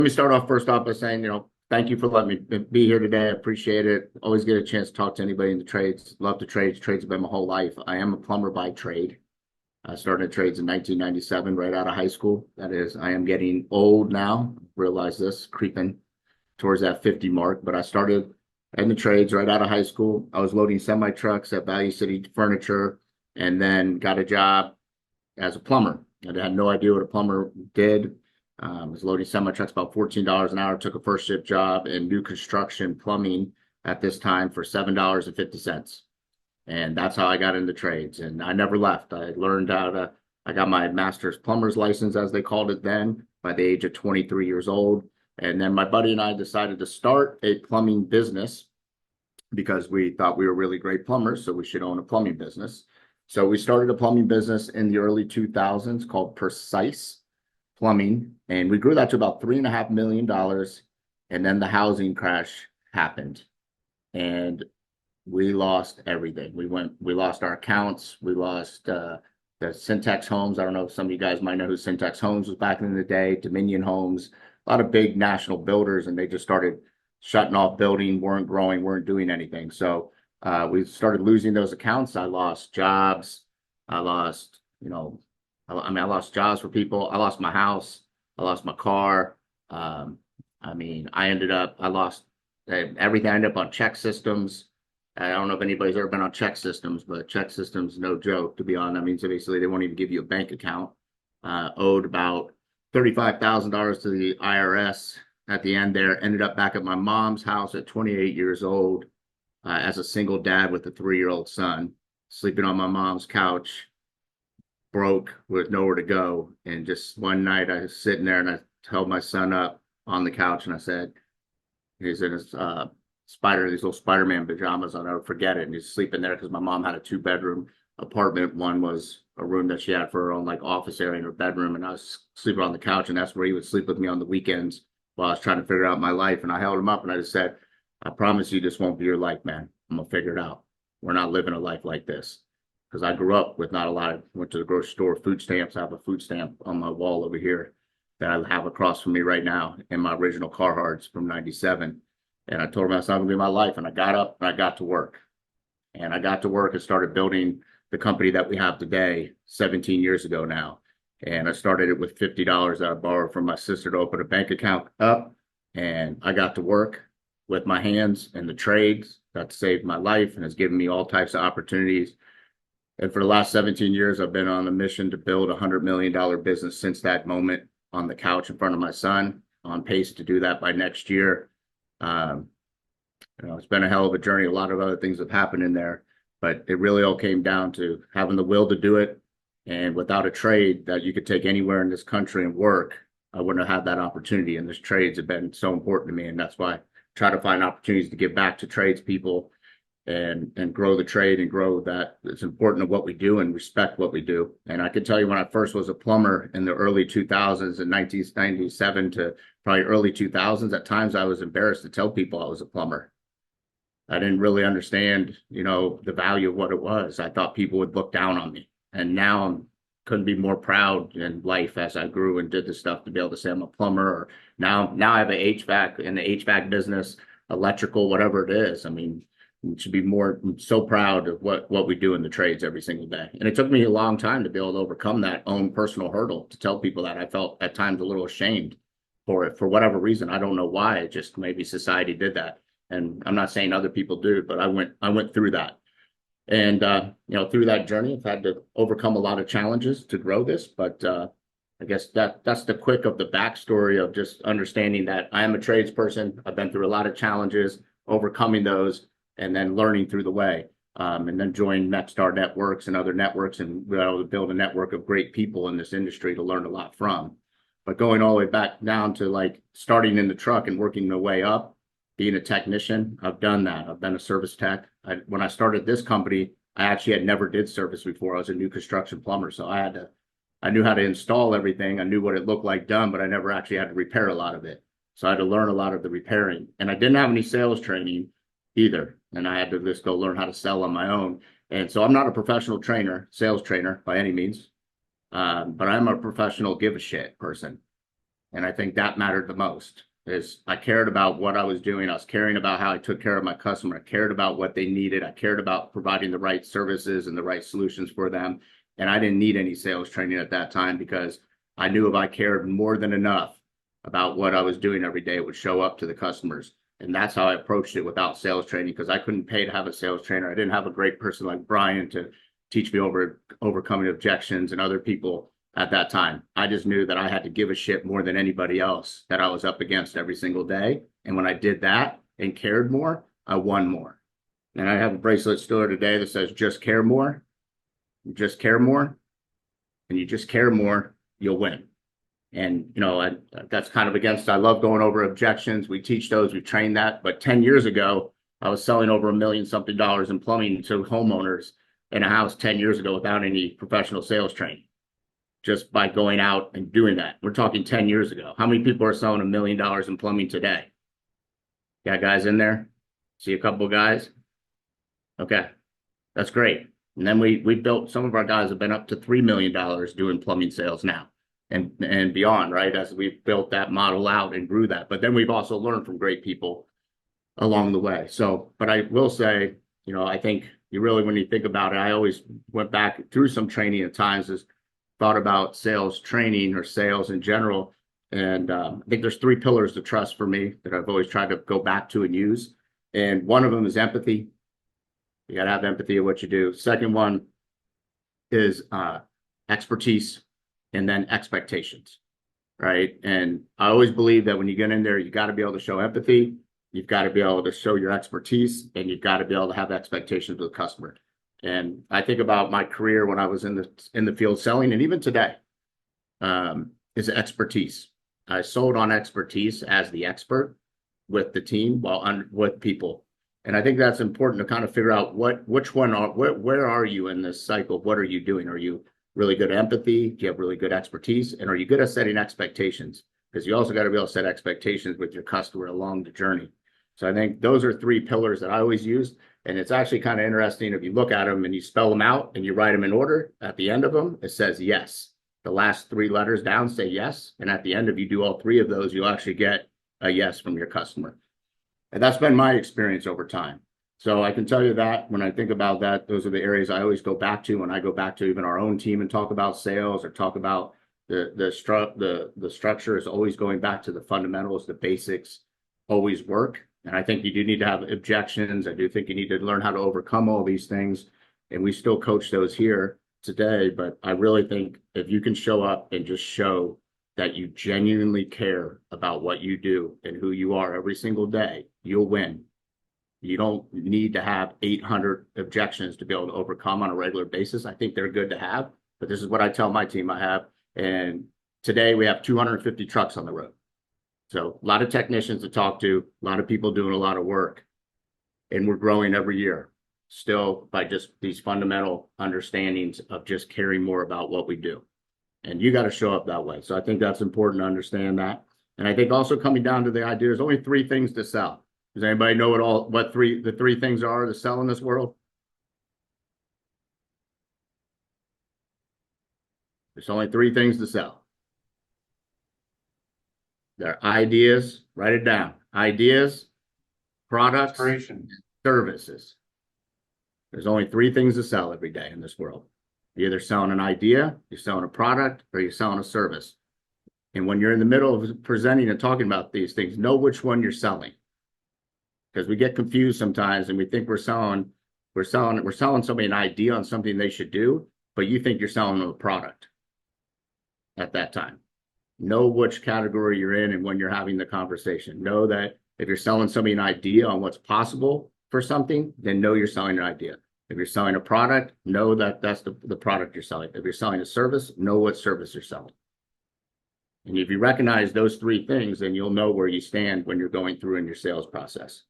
Let me start off first off by saying, thank you for letting me be here today. I appreciate it. Always get a chance to talk to anybody in the trades. Love the trades. Trades have been my whole life. I am a plumber by trade. I started trades in 1997, right out of high school. That is, I am getting old now. Realize this, creeping towards that 50 mark. But I started in the trades right out of high school. I was loading semi trucks at Value City Furniture, and then got a job as a plumber. I had no idea what a plumber did. I was loading semi trucks about $14 an hour. Took a first shift job in new construction plumbing at this time for $7.50. And that's how I got into trades. And I never left. I got my master's plumber's license, as they called it then, by the age of 23 years old. And then my buddy and I decided to start a plumbing business because we thought we were really great plumbers, so we should own a plumbing business. So we started a plumbing business in the early 2000s called Precise Plumbing, and we grew that to about $3.5 million. And then the housing crash happened, and we lost everything. We lost our accounts. We lost the Syntex Homes. I don't know if some of you guys might know who Syntex Homes was back in the day. Dominion Homes, a lot of big national builders, and they just started shutting off building, weren't growing, weren't doing anything. So we started losing those accounts. I lost jobs. I lost, I lost jobs for people. I lost my house. I lost my car. I lost everything. I ended up on check systems. I don't know if anybody's ever been on check systems, but check systems, no joke, to be honest. That means basically they won't even give you a bank account. Owed about $35,000 to the IRS at the end there. Ended up back at my mom's house at 28 years old as a single dad with a 3-year-old son, sleeping on my mom's couch, broke with nowhere to go. And just one night I was sitting there and I held my son up on the couch and I said, he's in his these little Spider-Man pajamas. I'll never forget it. And he's sleeping there because my mom had a 2-bedroom apartment. One was a room that she had for her own like office area in her bedroom. And I was sleeping on the couch, and that's where he would sleep with me on the weekends while I was trying to figure out my life. And I held him up and I just said, I promise you this won't be your life, man. I'm gonna figure it out. We're not living a life like this. Because I grew up with not a lot of, went to the grocery store, food stamps. I have a food stamp on my wall over here that I have across from me right now in my original Carhartts from 97. And I told him that's not gonna be my life. And I got up and I got to work. And I got to work and started building the company that we have today 17 years ago now. And I started it with $50 that I borrowed from my sister to open a bank account up. And I got to work with my hands and the trades that saved my life and has given me all types of opportunities. And for the last 17 years, I've been on a mission to build a $100 million business since that moment on the couch in front of my son, on pace to do that by next year. It's been a hell of a journey. A lot of other things have happened in there, but it really all came down to having the will to do it. And without a trade that you could take anywhere in this country and work, I wouldn't have had that opportunity. And these trades have been so important to me. And that's why I try to find opportunities to give back to tradespeople and grow the trade and grow that. It's important of what we do and respect what we do. And I can tell you, when I first was a plumber in the early 2000s, in 1997 to probably early 2000s, at times I was embarrassed to tell people I was a plumber. I didn't really understand, the value of what it was. I thought people would look down on me. And now I couldn't be more proud in life as I grew and did the stuff to be able to say I'm a plumber. Or now I have an HVAC in the HVAC business, electrical, whatever it is. I mean, we should be so proud of what we do in the trades every single day. And it took me a long time to be able to overcome that own personal hurdle, to tell people that. I felt at times a little ashamed for it for whatever reason. I don't know why. It just maybe society did that. And I'm not saying other people do, but I went through that. And through that journey, I've had to overcome a lot of challenges to grow this. But I guess that's the quick of the backstory of just understanding that I am a tradesperson. I've been through a lot of challenges, overcoming those, and then learning through the way. And then joined Nexstar Networks and other networks, and we were able to build a network of great people in this industry to learn a lot from. But going all the way back down to like starting in the truck and working my way up, being a technician, I've done that. I've been a service tech. When I started this company, I actually had never did service before. I was a new construction plumber. So I knew how to install everything. I knew what it looked like done, but I never actually had to repair a lot of it. So I had to learn a lot of the repairing. And I didn't have any sales training either. And I had to just go learn how to sell on my own. And so I'm not a professional trainer, sales trainer by any means. But I'm a professional give a shit person. And I think that mattered the most is I cared about what I was doing. I was caring about how I took care of my customer. I cared about what they needed. I cared about providing the right services and the right solutions for them. And I didn't need any sales training at that time because I knew if I cared more than enough about what I was doing every day, it would show up to the customers. And that's how I approached it without sales training, because I couldn't pay to have a sales trainer. I didn't have a great person like Brian to teach me overcoming objections and other people at that time. I just knew that I had to give a shit more than anybody else that I was up against every single day. And when I did that and cared more, I won more. And I have a bracelet still today that says, just care more. You just care more. And you just care more, you'll win. And, that's kind of against, I love going over objections. We teach those, we train that. But 10 years ago, I was selling over $1 million something in plumbing to homeowners in a house 10 years ago without any professional sales training, just by going out and doing that. We're talking 10 years ago. How many people are selling $1 million in plumbing today? Got guys in there? See a couple of guys? Okay, that's great. And then we built, some of our guys have been up to $3 million doing plumbing sales now and beyond, right? As we've built that model out and grew that. But then we've also learned from great people along the way. So, but I will say, I think you really, when you think about it, I always went back through some training at times, as thought about sales training or sales in general. And I think there's 3 pillars to trust for me that I've always tried to go back to and use. And one of them is empathy. You got to have empathy of what you do. Second one is expertise, and then expectations, right? And I always believe that when you get in there, you got to be able to show empathy. You've got to be able to show your expertise, and you've got to be able to have expectations with the customer. And I think about my career when I was in the field selling, and even today, is expertise. I sold on expertise as the expert with the team with people. And I think that's important to kind of figure out where are you in this cycle? What are you doing? Are you really good at empathy? Do you have really good expertise? And are you good at setting expectations? Because you also got to be able to set expectations with your customer along the journey. So I think those are 3 pillars that I always use. And it's actually kind of interesting if you look at them and you spell them out and you write them in order. At the end of them, it says yes. The last 3 letters down say yes. And at the end, if you do all 3 of those, you'll actually get a yes from your customer. And that's been my experience over time. So I can tell you that when I think about that, those are the areas I always go back to when I go back to even our own team and talk about sales or talk about the structure is always going back to the fundamentals, the basics always work. And I think you do need to have objections. I do think you need to learn how to overcome all these things. And we still coach those here today. But I really think if you can show up and just show that you genuinely care about what you do and who you are every single day, you'll win. You don't need to have 800 objections to be able to overcome on a regular basis. I think they're good to have, but this is what I tell my team I have. And today we have 250 trucks on the road. So a lot of technicians to talk to, a lot of people doing a lot of work, and we're growing every year still by just these fundamental understandings of just caring more about what we do. And you got to show up that way. So I think that's important to understand that. And I think also coming down to the idea, there's only 3 things to sell. Does anybody know what the 3 things are to sell in this world? There's only 3 things to sell. They're ideas, write it down. Ideas, products, services. There's only 3 things to sell every day in this world. You're either selling an idea, you're selling a product, or you're selling a service. And when you're in the middle of presenting and talking about these things, know which one you're selling. Because we get confused sometimes and we think we're selling somebody an idea on something they should do, but you think you're selling them a product at that time. Know which category you're in and when you're having the conversation. Know that if you're selling somebody an idea on what's possible for something, then know you're selling an idea. If you're selling a product, know that that's the product you're selling. If you're selling a service, know what service you're selling. And if you recognize those 3 things, then you'll know where you stand when you're going through in your sales process.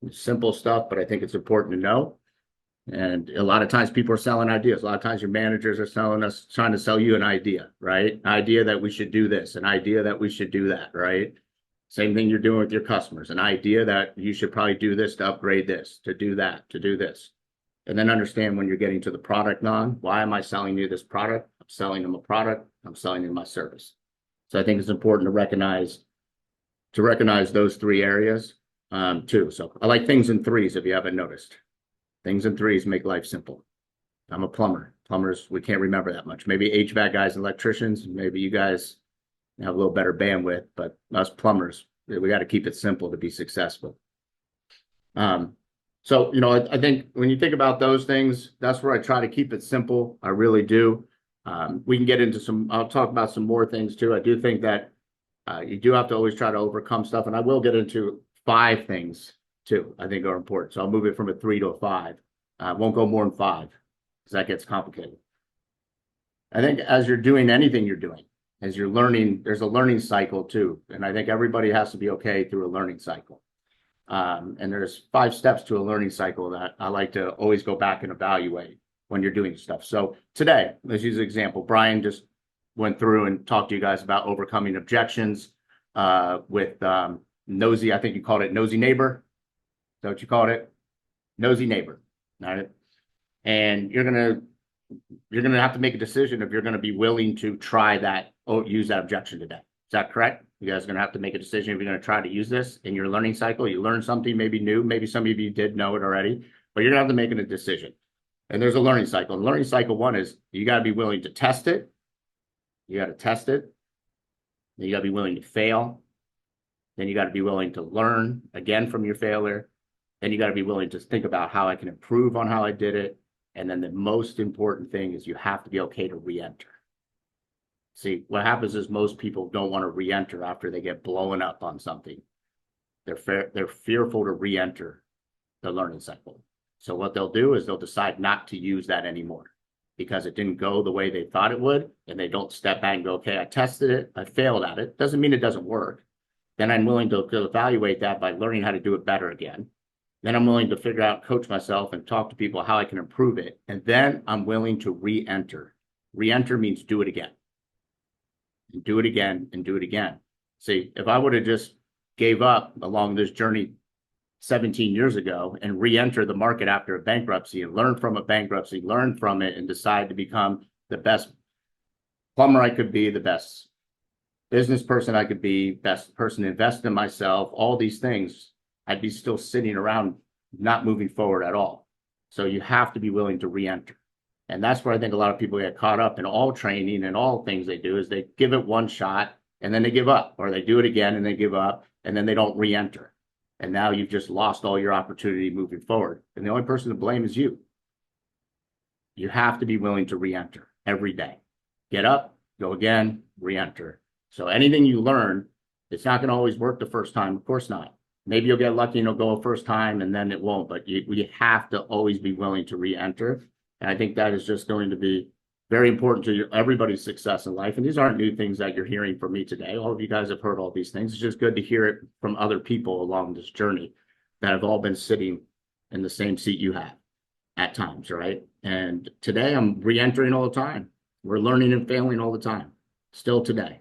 It's simple stuff, but I think it's important to know. And a lot of times people are selling ideas. A lot of times your managers are trying to sell you an idea, right? An idea that we should do this, an idea that we should do that, right? Same thing you're doing with your customers, an idea that you should probably do this to upgrade this, to do that, to do this. And then understand when you're getting to the product why am I selling you this product? I'm selling them a product. I'm selling them my service. So I think it's important to recognize those three areas too. So I like things in threes if you haven't noticed. Things in threes make life simple. I'm a plumber. Plumbers, we can't remember that much. Maybe HVAC guys and electricians, maybe you guys have a little better bandwidth, but us plumbers, we got to keep it simple to be successful. So, I think when you think about those things, that's where I try to keep it simple. I really do. We can get into I'll talk about some more things too. I do think that you do have to always try to overcome stuff. And I will get into 5 things too, I think are important. So I'll move it from a 3 to a 5. I won't go more than 5 because that gets complicated. I think as you're doing anything you're doing, as you're learning, there's a learning cycle too. And I think everybody has to be okay through a learning cycle. And there's 5 steps to a learning cycle that I like to always go back and evaluate when you're doing stuff. So today, let's use an example. Brian just went through and talked to you guys about overcoming objections with nosy, I think you called it nosy neighbor. Is that what you called it? Nosy neighbor. All right. And you're gonna have to make a decision if you're gonna be willing to try that or use that objection today. Is that correct? You guys are gonna have to make a decision if you're gonna try to use this in your learning cycle. You learn something maybe new, maybe some of you did know it already, but you're gonna have to make a decision. And there's a learning cycle. And learning cycle 1 is you got to be willing to test it. You got to test it. Then you got to be willing to fail. Then you got to be willing to learn again from your failure. Then you got to be willing to think about how I can improve on how I did it. And then the most important thing is you have to be okay to re-enter. See, what happens is most people don't want to re-enter after they get blown up on something. They're fearful to re-enter the learning cycle. So what they'll do is they'll decide not to use that anymore because it didn't go the way they thought it would. And they don't step back and go, okay, I tested it. I failed at it. Doesn't mean it doesn't work. Then I'm willing to evaluate that by learning how to do it better again. Then I'm willing to figure out, coach myself and talk to people how I can improve it. And then I'm willing to re-enter. Re-enter means do it again. And do it again and do it again. See, if I would have just gave up along this journey 17 years ago and re-enter the market after a bankruptcy and learn from a bankruptcy, learn from it and decide to become the best plumber I could be, the best business person I could be, best person to invest in myself, all these things, I'd be still sitting around not moving forward at all. So you have to be willing to re-enter. And that's where I think a lot of people get caught up in all training and all things they do is they give it one shot and then they give up, or they do it again and they give up and then they don't re-enter. And now you've just lost all your opportunity moving forward. And the only person to blame is you. You have to be willing to re-enter every day. Get up, go again, re-enter. So anything you learn, it's not going to always work the first time. Of course not. Maybe you'll get lucky and it'll go a first time and then it won't. But you have to always be willing to re-enter. And I think that is just going to be very important to everybody's success in life. And these aren't new things that you're hearing from me today. All of you guys have heard all these things. It's just good to hear it from other people along this journey that have all been sitting in the same seat you have at times, right? And today I'm re-entering all the time. We're learning and failing all the time, still today.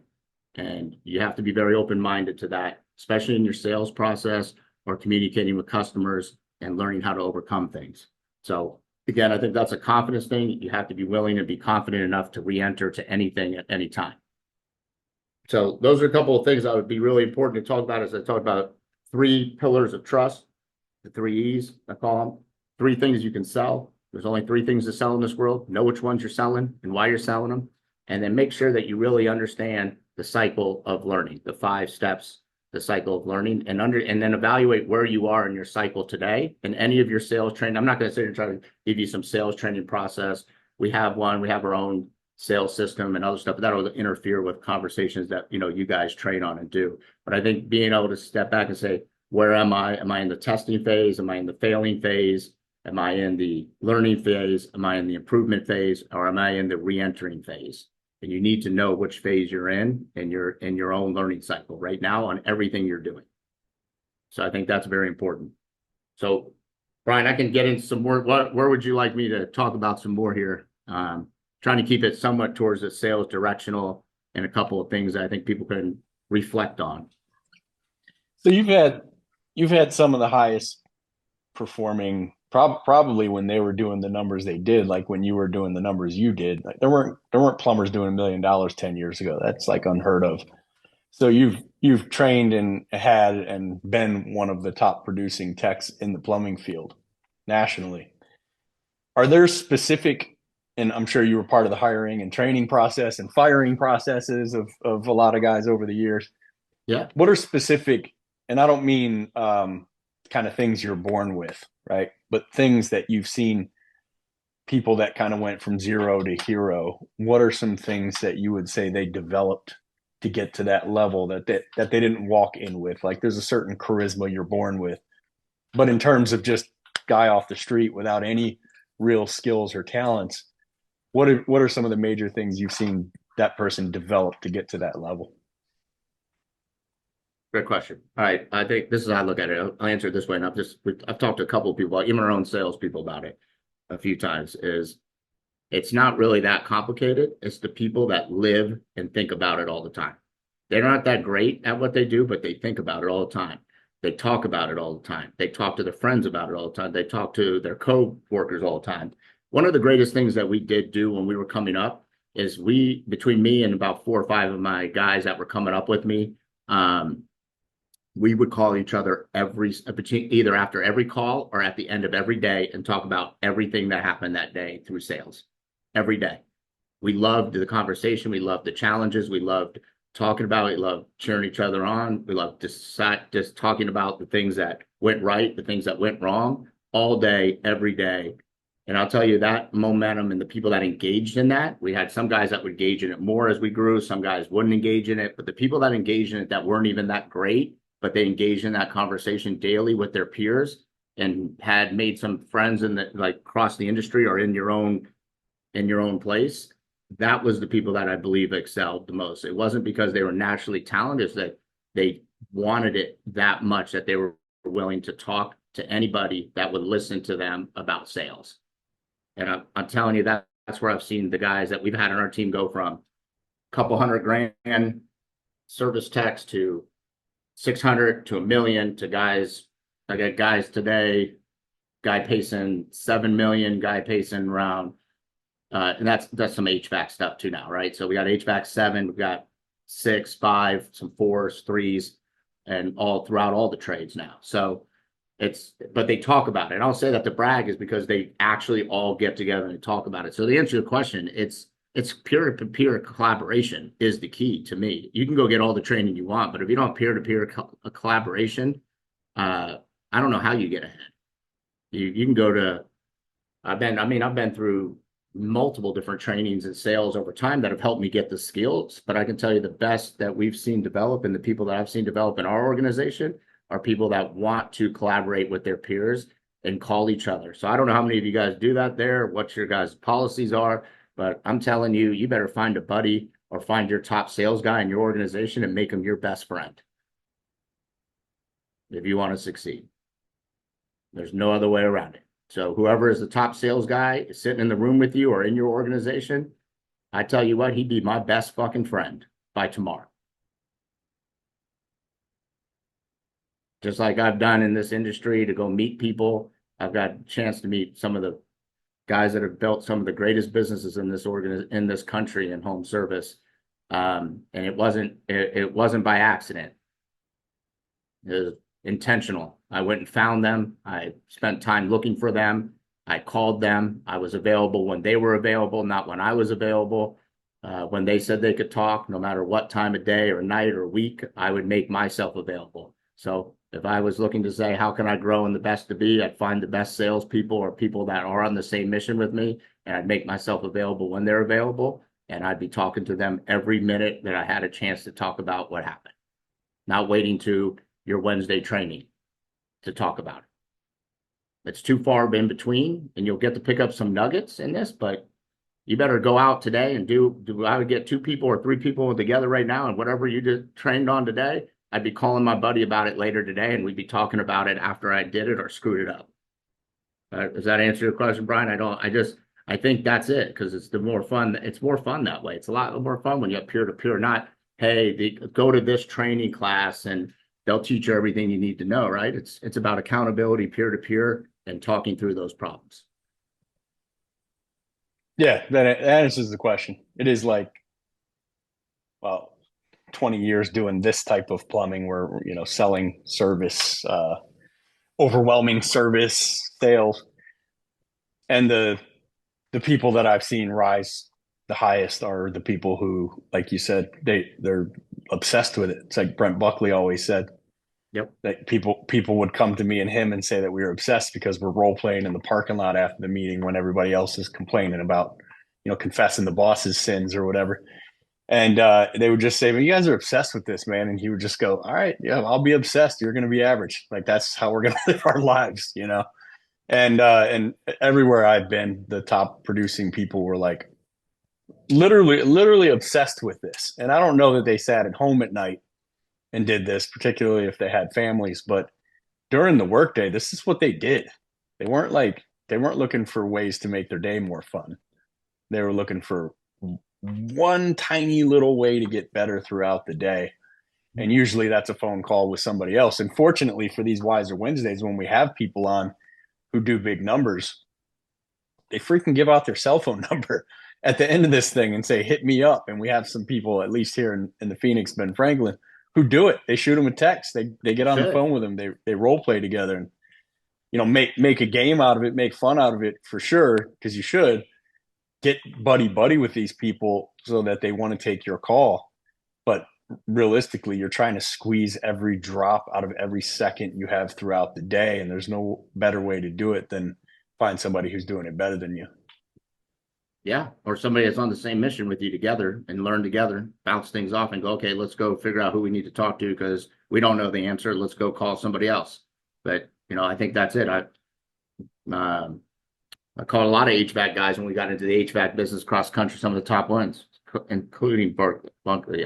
And you have to be very open-minded to that, especially in your sales process or communicating with customers and learning how to overcome things. So again, I think that's a confidence thing. You have to be willing and be confident enough to re-enter to anything at any time. So those are a couple of things that would be really important to talk about as I talk about 3 pillars of trust, the 3 E's, I call them. 3 things you can sell. There's only 3 things to sell in this world. Know which ones you're selling and why you're selling them. And then make sure that you really understand the cycle of learning, the 5 steps, the cycle of learning, and then evaluate where you are in your cycle today and any of your sales training. I'm not going to sit here and try to give you some sales training process. We have our own sales system and other stuff, but that'll interfere with conversations that, you guys train on and do. But I think being able to step back and say, where am I? Am I in the testing phase? Am I in the failing phase? Am I in the learning phase? Am I in the improvement phase? Or am I in the re-entering phase? And you need to know which phase you're in your own learning cycle right now on everything you're doing. So I think that's very important. So Brian, I can get into some more. Where would you like me to talk about some more here? Trying to keep it somewhat towards the sales directional and a couple of things that I think people can reflect on. So you've had some of the highest performing probably when they were doing the numbers they did, like when you were doing the numbers you did. Like there weren't plumbers doing $1 million 10 years ago. That's like unheard of. So you've trained and had and been one of the top producing techs in the plumbing field nationally. Are there specific, and I'm sure you were part of the hiring and training process and firing processes of a lot of guys over the years. Yeah. What are specific, and I don't mean kind of things you're born with, right? But things that you've seen people that kind of went from zero to hero. What are some things that you would say they developed to get to that level that they didn't walk in with? Like there's a certain charisma you're born with, but in terms of just guy off the street without any real skills or talents, what are some of the major things you've seen that person develop to get to that level? Great question. All right. I think this is how I look at it. I'll answer it this way. And I've talked to a couple of people, even our own salespeople about it a few times, is it's not really that complicated. It's the people that live and think about it all the time. They're not that great at what they do, but they think about it all the time. They talk about it all the time. They talk to their friends about it all the time. They talk to their co-workers all the time. One of the greatest things that we did do when we were coming up is between me and about 4 or 5 of my guys that were coming up with me, we would call each other either after every call or at the end of every day and talk about everything that happened that day through sales every day. We loved the conversation. We loved the challenges. We loved talking about it. We loved cheering each other on. We loved just talking about the things that went right, the things that went wrong all day, every day. And I'll tell you that momentum and the people that engaged in that, we had some guys that would engage in it more as we grew. Some guys wouldn't engage in it, but the people that engaged in it that weren't even that great, but they engaged in that conversation daily with their peers and had made some friends in the like across the industry or in your own place. That was the people that I believe excelled the most. It wasn't because they were naturally talented, it's that they wanted it that much that they were willing to talk to anybody that would listen to them about sales. And I'm telling you that's where I've seen the guys that we've had on our team go from a couple $100,000 service techs to 600 to 1 million to guys. I got guys today, guy pacing 7 million, guy pacing around, and that's some HVAC stuff too now, right? So we got HVAC 7, we've got 6, 5, some 4s, 3s, and all throughout all the trades now. So but they talk about it. And I'll say that the brag is because they actually all get together and talk about it. So to answer your question, it's peer-to-peer collaboration is the key to me. You can go get all the training you want, but if you don't have peer-to-peer collaboration, I don't know how you get ahead. You can go to, I've been through multiple different trainings and sales over time that have helped me get the skills, but I can tell you the best that we've seen develop and the people that I've seen develop in our organization are people that want to collaborate with their peers and call each other. So I don't know how many of you guys do that there, what your guys' policies are, but I'm telling you, you better find a buddy or find your top sales guy in your organization and make him your best friend if you want to succeed. There's no other way around it. So whoever is the top sales guy is sitting in the room with you or in your organization, I tell you what, he'd be my best fucking friend by tomorrow. Just like I've done in this industry to go meet people. I've got a chance to meet some of the guys that have built some of the greatest businesses in this country in home service. And it wasn't by accident. It was intentional. I went and found them. I spent time looking for them. I called them. I was available when they were available, not when I was available. When they said they could talk, no matter what time of day or night or week, I would make myself available. So if I was looking to say, how can I grow in the best to be, I'd find the best salespeople or people that are on the same mission with me, and I'd make myself available when they're available. And I'd be talking to them every minute that I had a chance to talk about what happened, not waiting to your Wednesday training to talk about it. It's too far in between, and you'll get to pick up some nuggets in this, but you better go out today and I would get 2 people or 3 people together right now, and whatever you just trained on today, I'd be calling my buddy about it later today, and we'd be talking about it after I did it or screwed it up. Does that answer your question, Brian? I think that's it because it's more fun that way. It's a lot more fun when you have peer to peer, not, hey, go to this training class and they'll teach you everything you need to know, right? It's about accountability, peer to peer, and talking through those problems. Yeah, that answers the question. It is like, well, 20 years doing this type of plumbing where, selling service, overwhelming service sales. And the people that I've seen rise the highest are the people who, like you said, they're obsessed with it. It's like Brent Buckley always said Yep. that people would come to me and him and say that we were obsessed because we're role playing in the parking lot after the meeting when everybody else is complaining about, confessing the boss's sins or whatever. And they would just say, "Well, you guys are obsessed with this, man." And he would just go, "All right, yeah, I'll be obsessed. You're going to be average. Like that's how we're going to live our lives." And everywhere I've been, the top producing people were like literally obsessed with this. And I don't know that they sat at home at night and did this, particularly if they had families, but during the workday, this is what they did. They weren't looking for ways to make their day more fun. They were looking for one tiny little way to get better throughout the day. And usually that's a phone call with somebody else. And fortunately for these Wiser Wednesdays, when we have people on who do big numbers, they freaking give out their cell phone number at the end of this thing and say, hit me up. And we have some people, at least here in the Phoenix, Ben Franklin, who do it. They shoot them a text. They get on the Should. phone with them. They role play together and, make a game out of it, make fun out of it for sure. Cause you should get buddy with these people so that they want to take your call. But realistically, you're trying to squeeze every drop out of every second you have throughout the day. And there's no better way to do it than find somebody who's doing it better than you. Yeah. Or somebody that's on the same mission with you together and learn together, bounce things off and go, okay, let's go figure out who we need to talk to because we don't know the answer. Let's go call somebody else. But, I think that's it. I called a lot of HVAC guys when we got into the HVAC business cross country, some of the top ones, including Bunkley.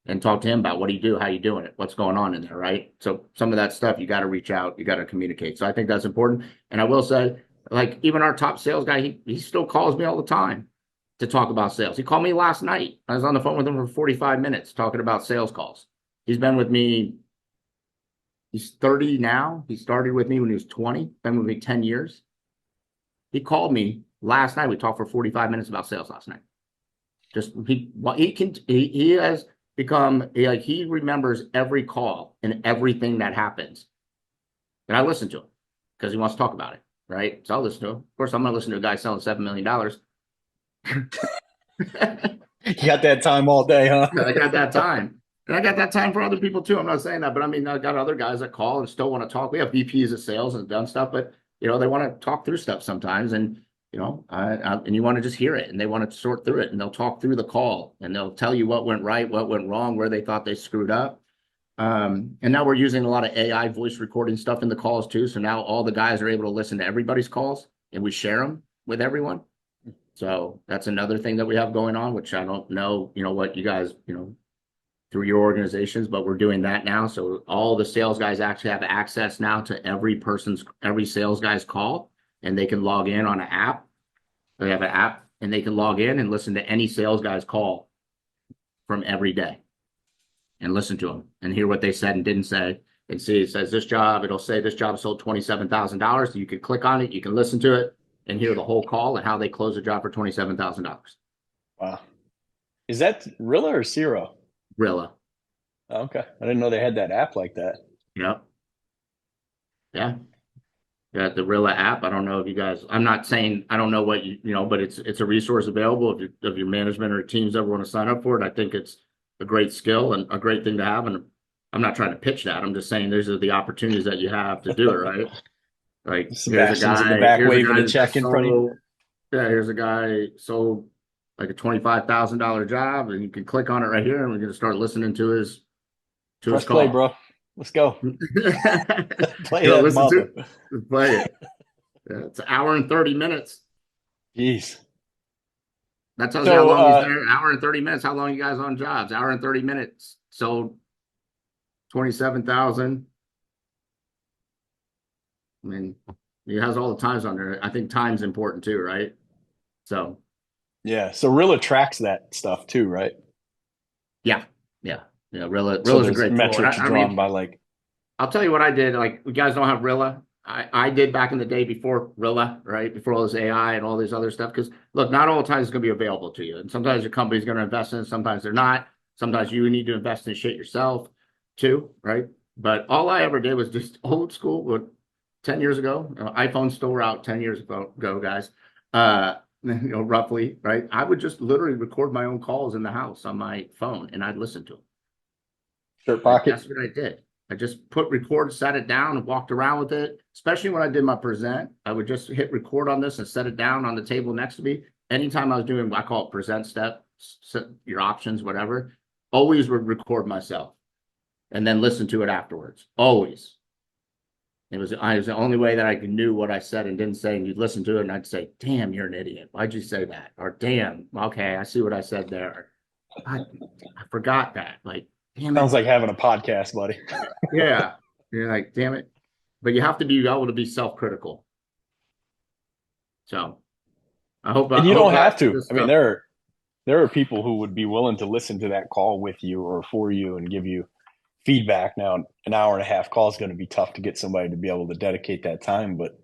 And talk to him about what do you do, how you doing it, what's going on in there, right? So some of that stuff you got to reach out, you got to communicate. So I think that's important. And I will say, like even our top sales guy, he still calls me all the time to talk about sales. He called me last night. I was on the phone with him for 45 minutes talking about sales calls. He's been with me. He's 30 now. He started with me when he was 20, been with me 10 years. He called me last night. We talked for 45 minutes about sales last night. He has become like he remembers every call and everything that happens. And I listen to him because he wants to talk about it, right? So I'll listen to him. Of course, I'm going to listen to a guy selling $7 million. You got that time all day, huh? I got that time. And I got that time for other people too. I'm not saying that, but I mean, I got other guys that call and still want to talk. We have VPs of sales and done stuff, but they want to talk through stuff sometimes. And, and you want to just hear it and they want to sort through it and they'll talk through the call and they'll tell you what went right, what went wrong, where they thought they screwed up. And now we're using a lot of AI voice recording stuff in the calls too. So now all the guys are able to listen to everybody's calls and we share them with everyone. So that's another thing that we have going on, which I don't know, what you guys, through your organizations, but we're doing that now. So all the sales guys actually have access now to every sales guy's call, and they can log in on an app. They have an app and they can log in and listen to any sales guy's call from every day and listen to them and hear what they said and didn't say and see, it says it'll say this job sold $27,000. So you can click on it, you can listen to it and hear the whole call and how they close the job for $27,000. Wow. Is that Rilla or Zero? Rilla. Okay. I didn't know they had that app like that. Yep. Yeah. Yeah, the Rilla app. I don't know if you guys, I'm not saying I don't know what but it's a resource available if your management or teams ever want to sign up for it. I think it's a great skill and a great thing to have. And I'm not trying to pitch that. I'm just saying these are the opportunities that you have to do it, right? Like Sebastian's in the back waving a check in front of you. Yeah, here's a guy sold like a $25,000 job, and you can click on it right here, and we're going to start listening to his Press call. Play, bro. Let's go. Play that listen play it. Yeah, it's an hour and 30 minutes. Jeez. That tells you how long he's there. Hour and 30 minutes. How long you guys on jobs? Hour and 30 minutes. Sold 27,000. I mean, he has all the times on there. I think time's important too, right? So. Yeah. So Rilla tracks that stuff too, right? Yeah. Rilla's so a great metrics drawn by like. I'll tell you what I did. Like, you guys don't have Rilla. I did back in the day before Rilla, right? Before all this AI and all this other stuff. Because look, not all the time it's going to be available to you, and sometimes your company's going to invest in it, sometimes they're not. Sometimes you need to invest in shit yourself too, right? But all I ever did was just old school. What 10 years ago, iPhones still were out 10 years ago, guys. Roughly, right? I would just literally record my own calls in the house on my phone, and I'd listen to them. Shirt pocket. That's what I did. I just put record, set it down, and walked around with it. Especially when I did my present, I would just hit record on this and set it down on the table next to me. Anytime I was doing, I call it present step, set your options, whatever, always would record myself and then listen to it afterwards. Always. It was the only way that I knew what I said and didn't say. And you'd listen to it and I'd say, damn, you're an idiot. Why'd you say that? Or damn, okay, I see what I said there. I forgot that. Like, damn it. Sounds like having a podcast, buddy. Yeah. You're like, damn it. But you have to be able to be self-critical. So I hope. And you don't have to. I mean, there are people who would be willing to listen to that call with you or for you and give you feedback. Now, an hour and a half call is going to be tough to get somebody to be able to dedicate that time. But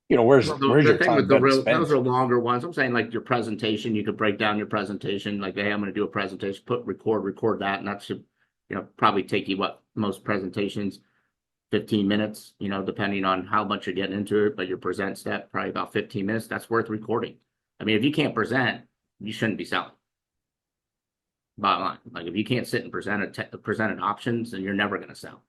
where's your time spent? Those are longer ones. I'm saying like your presentation, you could break down your presentation. Like, hey, I'm going to do a presentation. Record that, and that should probably take you most presentations 15 minutes. Depending on how much you're getting into it. But your present step probably about 15 minutes. That's worth recording. I mean, if you can't present, you shouldn't be selling. Bottom line, like if you can't sit and present options, then you're never going to sell.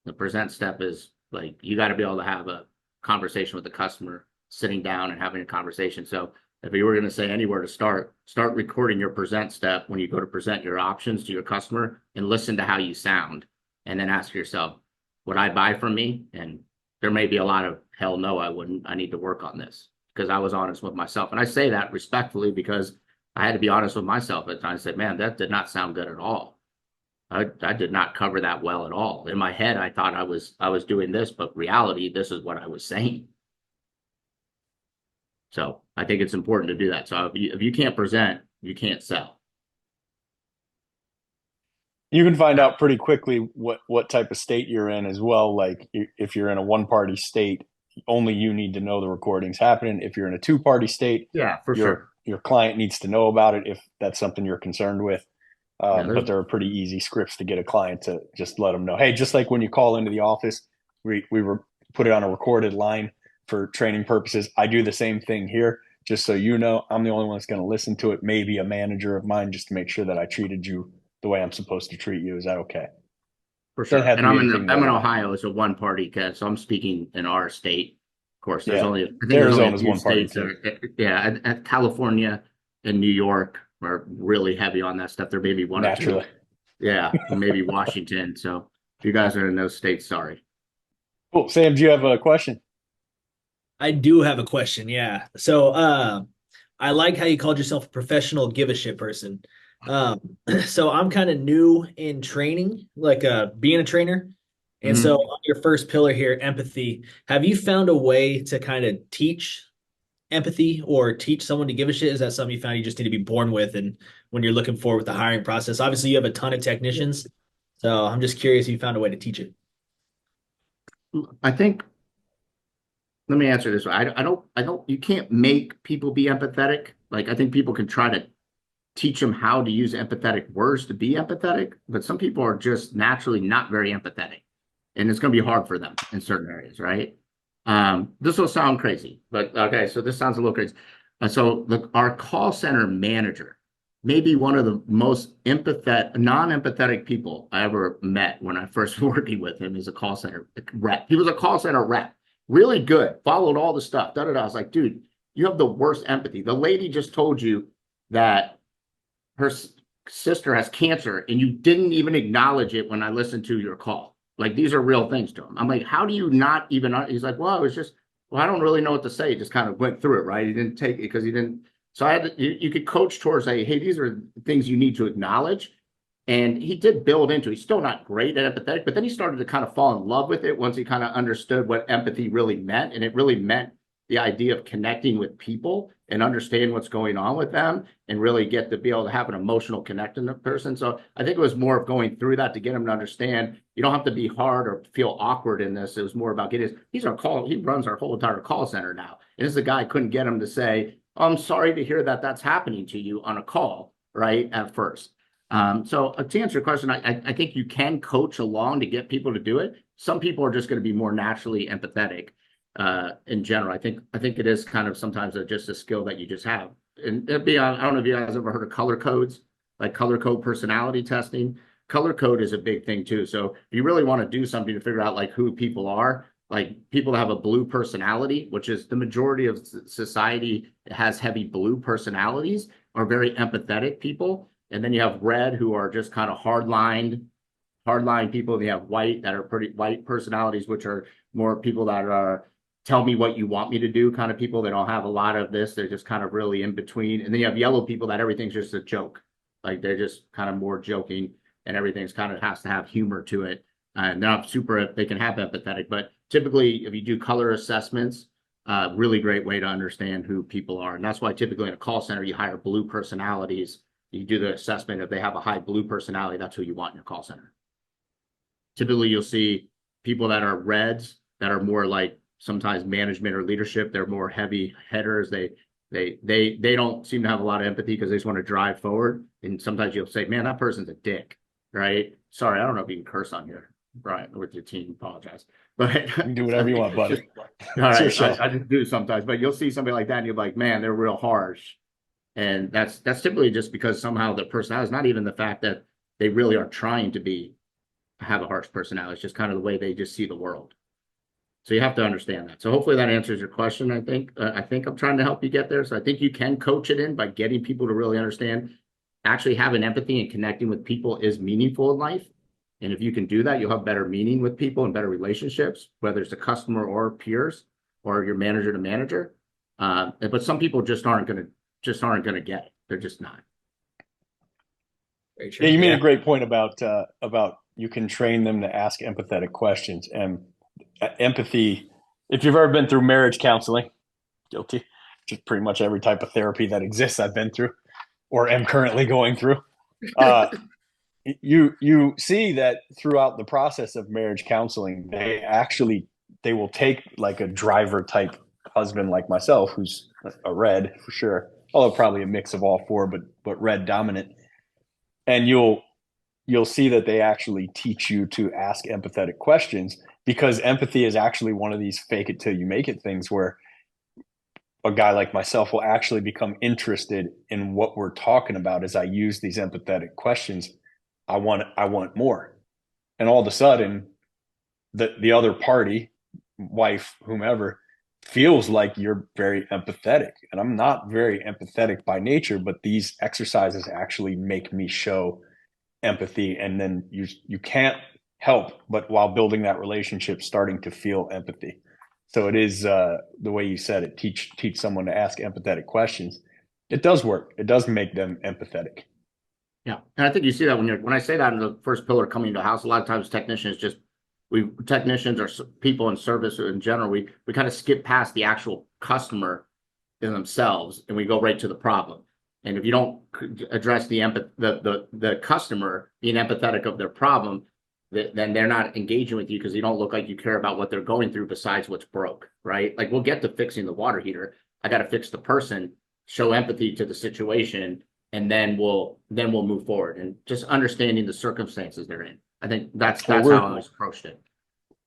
The present step is like you got to be able to have a conversation with the customer, sitting down and having a conversation. So if you were going to say anywhere to start recording your present step when you go to present your options to your customer and listen to how you sound, and then ask yourself, would I buy from me? And there may be a lot of hell no, I wouldn't. I need to work on this because I was honest with myself, and I say that respectfully because I had to be honest with myself at times. I said, man, that did not sound good at all. I did not cover that well at all. In my head, I thought I was doing this, but reality, this is what I was saying. So I think it's important to do that. So if you can't present, you can't sell. You can find out pretty quickly what type of state you're in as well. Like if you're in a one-party state, only you need to know the recording's happening. If you're in a two-party state, yeah, for sure. Your client needs to know about it if that's something you're concerned with. But there are pretty easy scripts to get a client to just let them know. Hey, just like when you call into the office, we put it on a recorded line for training purposes. I do the same thing here, just so you know. I'm the only one that's going to listen to it. Maybe a manager of mine, just to make sure that I treated you the way I'm supposed to treat you. Is that okay? For sure. And I'm in Ohio. It's a one-party cast, so I'm speaking in our state. Of course, there's only Arizona's one party. Yeah, at California and New York are really heavy on that stuff. There may be one naturally. Or two. Yeah, maybe Washington. So if you guys are in those states, sorry. Cool. Sam, do you have a question? I do have a question. Yeah. So I like how you called yourself a professional give a shit person. So I'm kind of new in training, like being a trainer. And so on your first pillar here, empathy, have you found a way to kind of teach empathy or teach someone to give a shit? Is that something you found you just need to be born with? And when you're looking forward with the hiring process, obviously you have a ton of technicians. So I'm just curious if you found a way to teach it. I think, let me answer this way. I don't, you can't make people be empathetic. Like, I think people can try to teach them how to use empathetic words to be empathetic, but some people are just naturally not very empathetic. And it's going to be hard for them in certain areas, right? This will sound crazy, but okay, so this sounds a little crazy. Our call center manager may be one of the most non-empathetic people I ever met when I first working with him as a call center rep. He was a call center rep, really good, followed all the stuff. I was like, dude, you have the worst empathy. The lady just told you that her sister has cancer, and you didn't even acknowledge it when I listened to your call. Like, these are real things to him. I'm like, how do you not even, he's like, well, it was just, well, I don't really know what to say. He just kind of went through it, right? He didn't take it because he didn't. So I had to, you could coach towards say, hey, these are things you need to acknowledge. And he did build into, he's still not great at empathetic, but then he started to kind of fall in love with it once he kind of understood what empathy really meant. And it really meant the idea of connecting with people and understand what's going on with them and really get to be able to have an emotional connection to the person. So I think it was more of going through that to get him to understand you don't have to be hard or feel awkward in this. It was more about getting he runs our whole entire call center now. And this is a guy couldn't get him to say, oh, I'm sorry to hear that that's happening to you on a call, right? At first. To answer your question, I think you can coach along to get people to do it. Some people are just going to be more naturally empathetic in general. I think it is kind of sometimes just a skill that you just have. And it'd be, I don't know if you guys ever heard of color codes, like color code personality testing. Color code is a big thing too. So if you really want to do something to figure out like who people are, like people that have a blue personality, which is the majority of society has heavy blue personalities, are very empathetic people. And then you have red who are just kind of hardline people. They have white that are pretty white personalities, which are more people that are tell me what you want me to do kind of people. They don't have a lot of this. They're just kind of really in between. And then you have yellow people that everything's just a joke. Like they're just kind of more joking and everything's kind of has to have humor to it. And they're not super, they can have empathetic, but typically if you do color assessments, really great way to understand who people are. And that's why typically in a call center, you hire blue personalities. You do the assessment. If they have a high blue personality, that's who you want in your call center. Typically, you'll see people that are reds that are more like sometimes management or leadership. They're more heavy headers. They don't seem to have a lot of empathy because they just want to drive forward. And sometimes you'll say, "Man, that person's a dick," right? Sorry, I don't know if you can curse on here, Brian, with your team. Apologize, but You can do whatever you want, buddy. All right, I just do sometimes. But you'll see somebody like that, and you're like, "Man, they're real harsh." And that's typically just because somehow the personality is not even the fact that they really are trying to have a harsh personality. It's just kind of the way they just see the world. So you have to understand that. So hopefully that answers your question. I think I'm trying to help you get there. So I think you can coach it in by getting people to really understand. Actually having empathy and connecting with people is meaningful in life. And if you can do that, you'll have better meaning with people and better relationships, whether it's a customer or peers or your manager to manager. But some people just aren't going to get it. They're just not. Yeah, you made a great point about you can train them to ask empathetic questions. And empathy, if you've ever been through marriage counseling, guilty, just pretty much every type of therapy that exists I've been through or am currently going through. You see that throughout the process of marriage counseling, they will take like a driver type husband like myself, who's a red for sure, although probably a mix of all four, but red dominant. And you'll see that they actually teach you to ask empathetic questions, because empathy is actually one of these fake it till you make it things where a guy like myself will actually become interested in what we're talking about as I use these empathetic questions. I want more. And all of a sudden the other party, wife, whomever, feels like you're very empathetic. And I'm not very empathetic by nature, but these exercises actually make me show empathy. And then you can't help but, while building that relationship, starting to feel empathy. So it is the way you said it, teach someone to ask empathetic questions. It does work. It does make them empathetic. Yeah. And I think you see that when I say that in the first pillar, coming to a house, a lot of times technicians or people in service in general, we kind of skip past the actual customer in themselves and we go right to the problem. And if you don't address the customer being empathetic of their problem, then they're not engaging with you because you don't look like you care about what they're going through besides what's broke, right? Like we'll get to fixing the water heater. I got to fix the person, show empathy to the situation, and then we'll move forward. And just understanding the circumstances they're in. I think that's how I always approached it.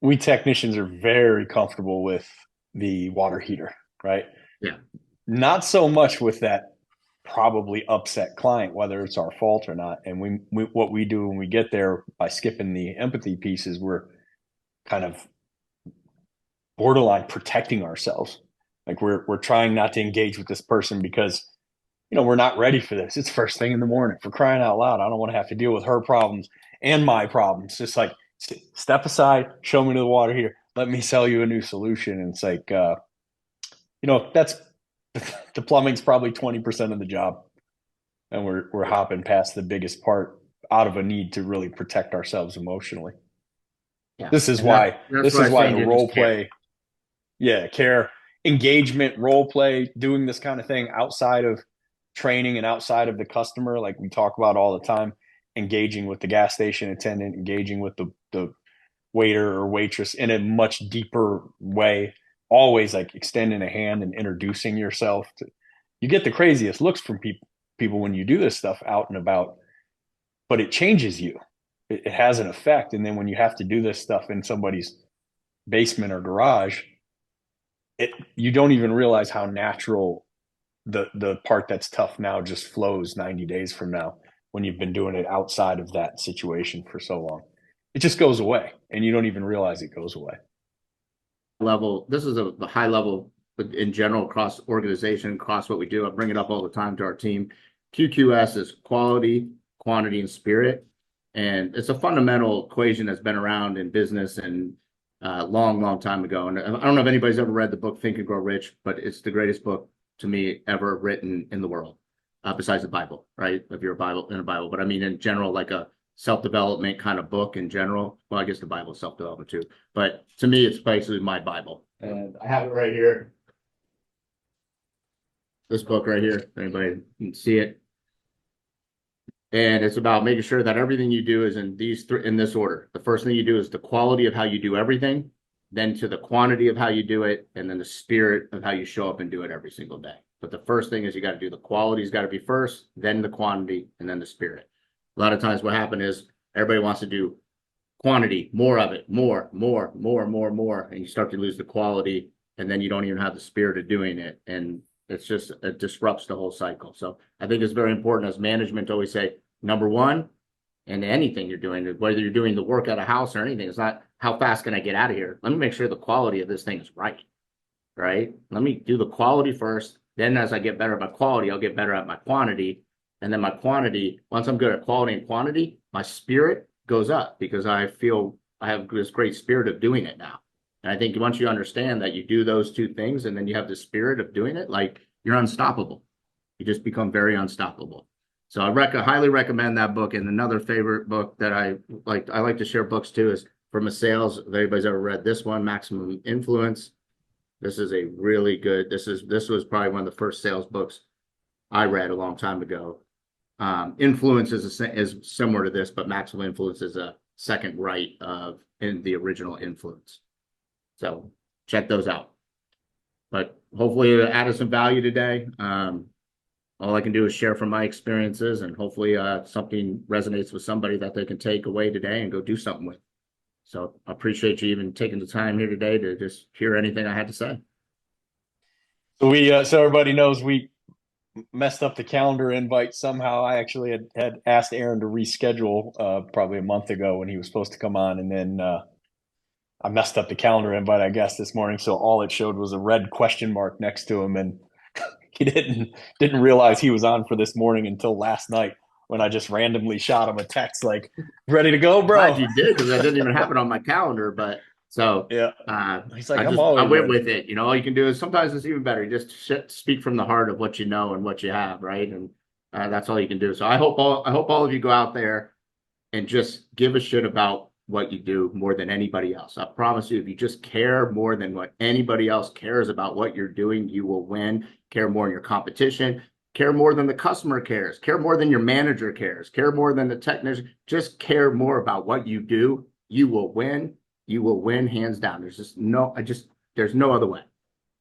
We technicians are very comfortable with the water heater, right? Yeah. Not so much with that probably upset client, whether it's our fault or not. And what we do when we get there, by skipping the empathy pieces, we're kind of borderline protecting ourselves. Like we're trying not to engage with this person because, we're not ready for this. It's first thing in the morning. For crying out loud, I don't want to have to deal with her problems and my problems. Just like, step aside, show me to the water heater, let me sell you a new solution. And it's like, that's the plumbing's probably 20% of the job. And we're hopping past the biggest part out of a need to really protect ourselves emotionally. Yeah. This is why the role play, care, engagement, role play, doing this kind of thing outside of training and outside of the customer, like we talk about all the time, engaging with the gas station attendant, engaging with the waiter or waitress in a much deeper way, always like extending a hand and introducing yourself. You get the craziest looks from people when you do this stuff out and about. but it changes you. It has an effect. And then when you have to do this stuff in somebody's basement or garage, you don't even realize how natural the part that's tough now just flows 90 days from now when you've been doing it outside of that situation for so long. It just goes away and you don't even realize it goes away. Level, this is a high level in general across organization, across what we do. I bring it up all the time to our team. QQS is quality, quantity, and spirit. And it's a fundamental equation that's been around in business and long time ago. And I don't know if anybody's ever read the book Think and Grow Rich, but it's the greatest book to me ever written in the world, besides the Bible, right? If you're in a Bible, but I mean in general, like a self-development kind of book in general. Well, I guess the Bible is self-development too, but to me, it's basically my Bible, and I have it right here. This book right here, if anybody can see it. And it's about making sure that everything you do is in this order. The first thing you do is the quality of how you do everything, then to the quantity of how you do it, and then the spirit of how you show up and do it every single day. But the first thing is you got to do the quality's got to be first, then the quantity, and then the spirit. A lot of times what happens is everybody wants to do quantity, more of it, more, and you start to lose the quality, and then you don't even have the spirit of doing it. And it disrupts the whole cycle. So I think it's very important as management to always say, number one, and anything you're doing, whether you're doing the work at a house or anything, it's not how fast can I get out of here? Let me make sure the quality of this thing is right? Let me do the quality first. Then as I get better at my quality, I'll get better at my quantity. And then my quantity, once I'm good at quality and quantity, my spirit goes up because I feel I have this great spirit of doing it now. And I think once you understand that you do those two things and then you have the spirit of doing it, like you're unstoppable. You just become very unstoppable. So I highly recommend that book. And another favorite book that I like to share books too is from a sales. If anybody's ever read this one, Maximum Influence. This is a really good, this was probably one of the first sales books I read a long time ago. Influence is similar to this, but Maximum Influence is a second right in the original Influence. So check those out. But hopefully it added some value today. All I can do is share from my experiences, and hopefully something resonates with somebody that they can take away today and go do something with. So I appreciate you even taking the time here today to just hear anything I had to say. So so everybody knows we messed up the calendar invite somehow. I actually had asked Aaron to reschedule probably a month ago when he was supposed to come on, and then I messed up the calendar invite, I guess, this morning. So all it showed was a red question mark next to him, and he didn't realize he was on for this morning until last night when I just randomly shot him a text like, "Ready to go, bro?" Glad you did, because I didn't even have it on my calendar. But so yeah, he's like, I went with it. All you can do is sometimes it's even better. You just speak from the heart of what you know and what you have, right? And that's all you can do. So I hope all of you go out there and just give a shit about what you do more than anybody else. I promise you, if you just care more than what anybody else cares about what you're doing, you will win. Care more than your competition, care more than the customer cares, care more than your manager cares, care more than the technician. Just care more about what you do. You will win. You will win hands down. There's no other way.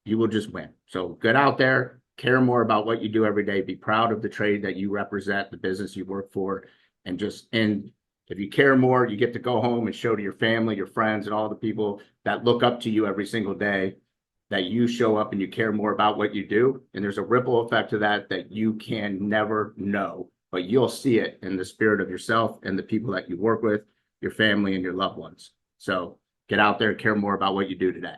You will just win. So get out there, care more about what you do every day. Be proud of the trade that you represent, the business you work for, and if you care more, you get to go home and show to your family, your friends, and all the people that look up to you every single day that you show up and you care more about what you do. And there's a ripple effect to that you can never know, but you'll see it in the spirit of yourself and the people that you work with, your family and your loved ones. So get out there, care more about what you do today.